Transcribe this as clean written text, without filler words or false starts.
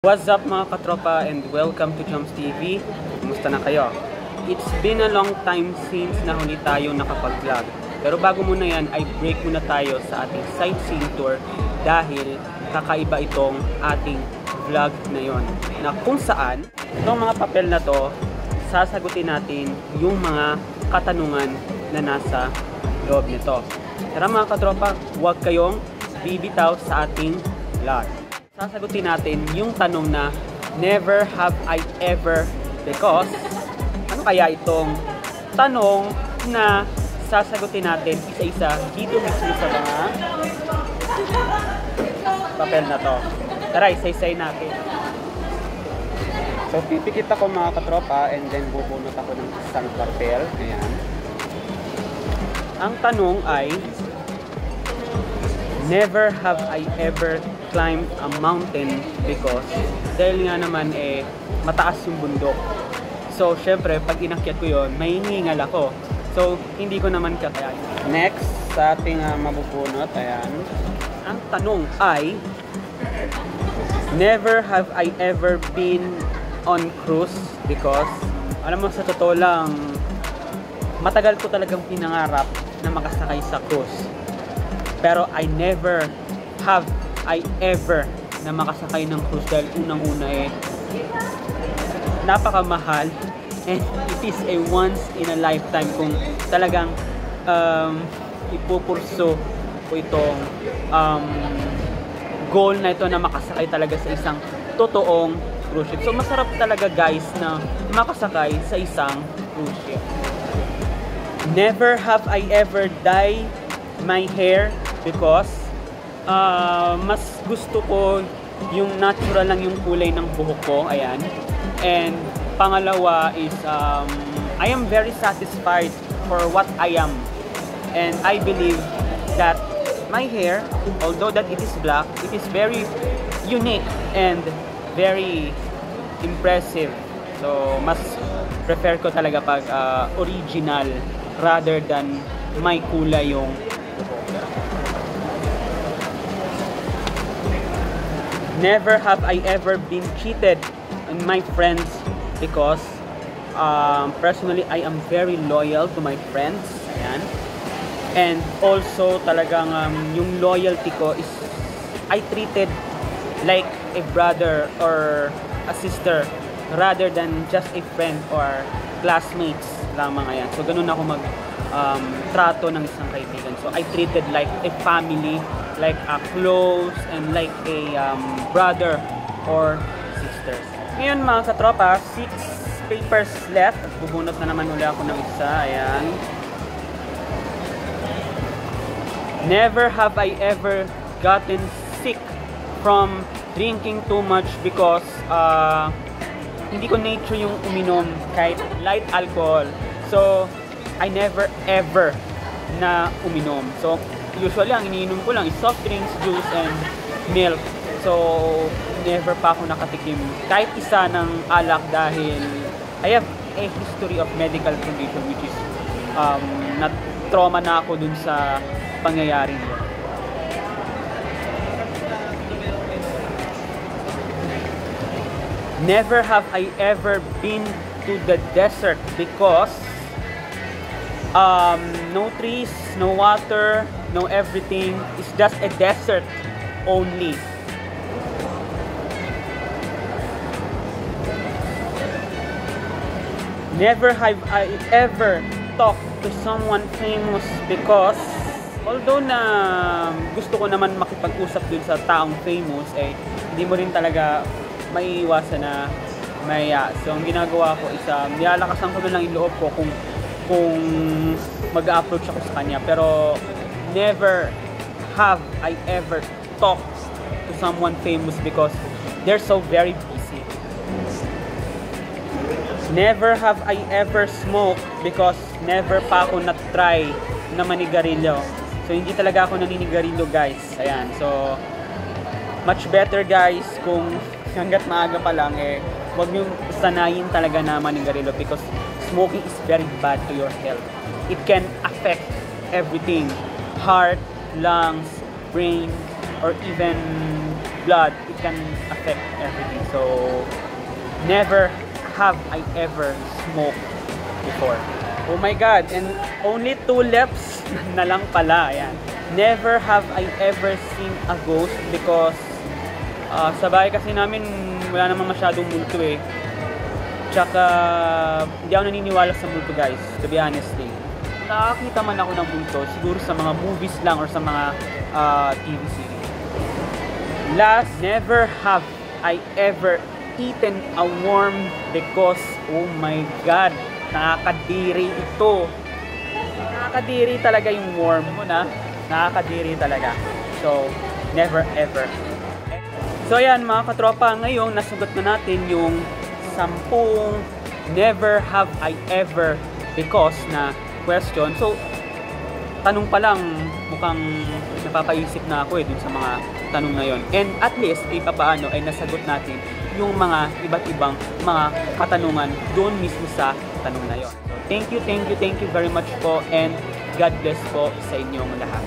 What's up mga katropa and welcome to Jumps TV. Kumusta na kayo? It's been a long time since na huli tayo nakapag-vlog. Pero bago muna yan ay break muna tayo sa ating sightseeing tour dahil kakaiba itong ating vlog na yon. Na kung saan, itong mga papel na to, sasagutin natin yung mga katanungan na nasa loob nito. Tara mga katropa, huwag kayong bibitaw sa ating vlog. Sasagutin natin yung tanong na never have I ever because ano kaya itong tanong na sasagutin natin isa-isa dito mismo sa mga papel na to. Tara, isa-isay natin. So, pipikit ako mga katropa and then bubunot ako ng isang papel. Ayan. Ang tanong ay never have I ever climbed a mountain because dahil nga naman mataas yung bundok. So, syempre, pag inakyat ko yon, mahihingal ako. So, hindi ko naman kakayanin. Next, sa ating mabubunot, ayan. Ang tanong ay, never have I ever been on cruise because, alam mo, sa totoo lang, matagal ko talagang pinangarap na makasakay sa cruise. Pero I never have I ever na makasakay ng cruise dahil unang-una napakamahal and it is a once in a lifetime kung talagang ipupurso ko itong goal na ito na makasakay talaga sa isang totoong cruise ship. So masarap talaga guys na makasakay sa isang cruise ship. Never have I ever dyed my hair because mas gusto ko yung natural lang yung kulay ng buhok ko, ayan. And pangalawa is I am very satisfied for what I am. And I believe that my hair, although that it is black, it is very unique and very impressive. So mas prefer ko talaga pag original rather than may kulay yung never have I ever been cheated on my friends because personally I am very loyal to my friends. Ayan. And also talagang yung loyalty ko is I treated like a brother or a sister rather than just a friend or classmates lamang. Ayan. So ganun ako mag trato ng isang kaibigan. So I treated like a family, like a close and like a brother or sisters. Ngayon mga katropa, 6 papers left. At bubunot na naman uli ako ng isa. Ayan. Never have I ever gotten sick from drinking too much because hindi ko nature yung uminom kahit light alcohol. So I never ever na uminom. So usually ang iniinom ko lang is soft drinks, juice, and milk. So never pa ako nakatikim kahit isa ng alak dahil I have a history of medical condition which is na-trauma na ako dun sa pangyayaring yun. Never have I ever been to the desert because no trees, no water, no everything. It's just a desert only. Never have I ever talked to someone famous because although na gusto ko naman makipag-usap dun sa taong famous, hindi mo rin talaga maiiwasan na maya. So ang ginagawa ko is nilalakasan ko na lang yung loob ko kung mag-approach ako sa kanya. Pero never have I ever talked to someone famous because they're so very busy. Never have I ever smoked because never pa ako na-try na manigarilyo. So hindi talaga ako naninigarilyo guys. Ayan. So much better guys kung hanggat maaga pa lang wag niyo sanayin talaga na manigarilyo because smoking is very bad to your health. It can affect everything. Heart, lungs, brain, or even blood, it can affect everything. So, never have I ever smoked before. Oh my God, and only 2 laps na lang pala. Ayan. Never have I ever seen a ghost because sa bahay kasi namin wala namang masyadong multo eh. Tsaka hindi ako naniniwala sa multo guys, to be honestly. Nakakita man ako ng multo, siguro sa mga movies lang or sa mga TV series. Last, never have I ever eaten a worm because, oh my God, nakakadiri ito. Nakakadiri talaga yung worm mo na. Nakakadiri talaga. So, never ever. So, ayan mga katropa, ngayong nasugot na natin yung 10 never have I ever because na question. So, tanong pa lang, mukhang napapaisip na ako dun sa mga tanong na yon. And at least, paano ay nasagot natin yung mga iba't ibang mga katanungan doon mismo sa tanong na yon. So, thank you very much po and God bless po sa inyong lahat.